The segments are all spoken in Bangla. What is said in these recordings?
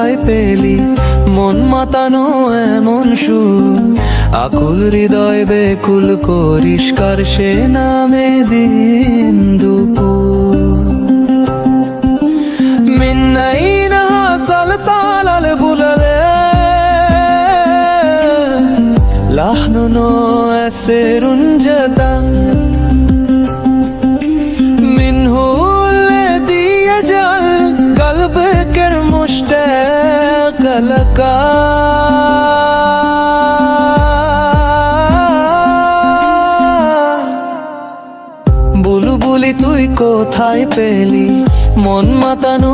কোথায় পেলি মন মাতানো এমন সুর? আকুল হৃদয় বেকুল করিস কার সে নামে দিন দুপুর। মিন্নাইনা সালতাল আল বুললে লাহনুনো এসেরুন জদা মিনহু লেদিয়ে জল কলব কের মুশতাক লকা। বুলবুলি তুই কোথায় পেলি মন মাতানো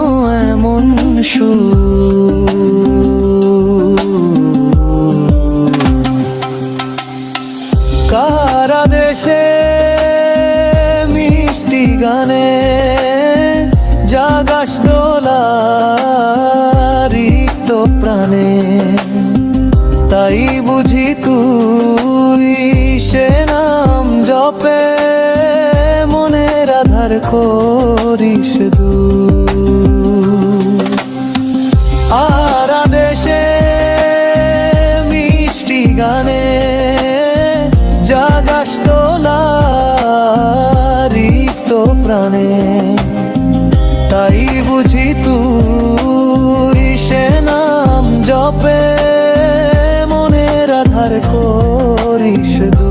এমন সুর? কারা দেশে মিষ্টি গানে জাগাস দোলা রিক্ত প্রাণে, তাই বুঝি তুই সে নাম জপে মনের আধার করিস দূর। আর দেশে মিষ্টি গানে জাগাস দোলা রিক্ত প্রাণে, তাই বুঝি তুই সে নাম জপে মনের আধার করিস দূর।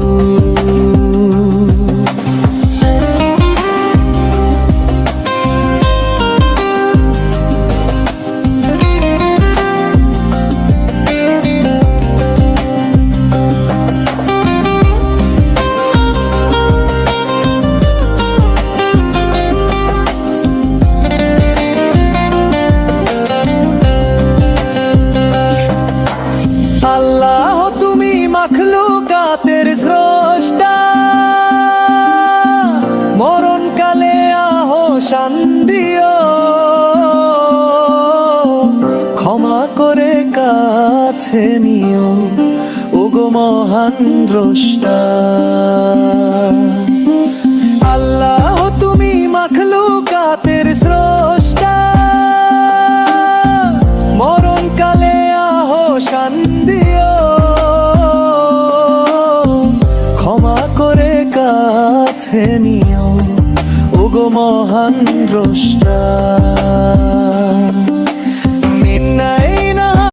আল্লাহ তুমি মাখলুকাতের স্রষ্টা, মরণকালে আহসান দিও, ক্ষমা করে কাছে নিও ওগো মহান দ্রষ্টা। আল্লাহ তুমি মাখলুকাতের স্রষ্টা, মরণকালে আহসান দিও, ক্ষমা করে কাছে নিও ওগো মহান দ্রষ্টা।